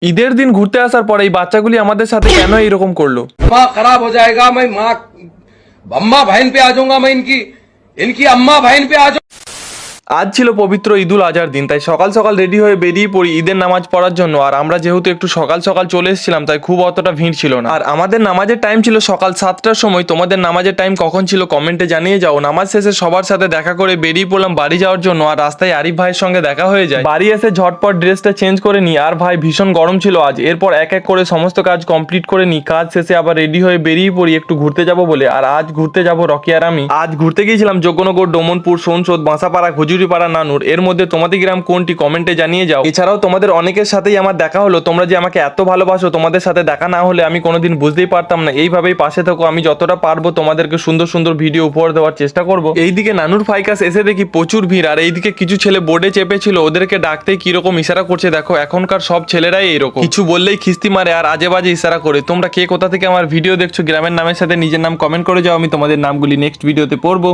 ঈদের দিন ঘুরতে আসার পর এই বাচ্চাগুলি আমাদের সাথে কেন এইরকম করলো? माँ खराब हो जाएगा। मैं माँ अम्मा बहन पे आ जाऊंगा। मैं इनकी इनकी अम्मा बहन पे आ जाऊंगा। আজ ছিল পবিত্র ঈদুল আজহার দিন, তাই সকাল সকাল রেডি হয়ে বেরিয়ে পড়ি ঈদের নামাজ পড়ার জন্য। আর আমরা যেহেতু একটু সকাল সকাল চলে এসেছিলাম, তাই খুব অতটা ভিড় ছিল না। আর আমাদের নামাজের টাইম ছিল সকাল 7টার সময়। তোমাদের নামাজের টাইম কখন ছিল কমেন্টে জানিয়ে যাও। নামাজ শেষে সবার সাথে দেখা করে বেরিয়ে পড়লাম বাড়ি যাওয়ার জন্য। আর রাস্তায় আরিফ ভাইয়ের সঙ্গে দেখা হয়ে যায়। বাড়ি এসে ঝটপট ড্রেসটা চেঞ্জ করে নিই। আর ভাই ভীষণ গরম ছিল আজ। এরপর এক এক করে সমস্ত কাজ কমপ্লিট করে নিই। কাজ শেষে আবার রেডি হয়ে বেরিয়ে পড়ি একটু ঘুরতে যাব বলে। আর আজ ঘুরতে যাব রকি আর আমি। আজ ঘুরতে গিয়েছিলাম যোগ্যনগর, ডোমনপুর, সোনসোদ, বাঁসাপাড়া, খজুরিপাড়া, নানুর। এর মধ্যে তোমাদের গ্রাম কোনটি কমেন্টে জানিয়ে যাও। এছাড়াও তোমাদের অনেকের সাথেই আমার দেখা হলো। তোমরা যে আমাকে এত ভালোবাসো, তোমাদের সাথে দেখা না হলে আমি কোনোদিন বুঝতেই পারতাম না। এইভাবেই পাশে থাকো, আমি যতটা পারবো তোমাদেরকে সুন্দর সুন্দর ভিডিও উপহার দেওয়ার চেষ্টা করব। এইদিকে নানুর ফাইকাস এসে দেখি প্রচুর ভিড়। আর এইদিকে কিছু ছেলে বোর্ডে চেপেছিল, ওদেরকে ডাকতে কিরকম ইশারা করছে দেখো। এখনকার সব ছেলেরাই এইরকম, কিছু বললেই খিস্তি মারে আর আজে বাজে ইশারা করে। তোমরা কে কোথা থেকে আমার ভিডিও দেখছো, গ্রামের নামের সাথে নিজের নাম কমেন্ট করে যাও, আমি তোমাদের নামগুলি নেক্সট ভিডিওতে পড়বো।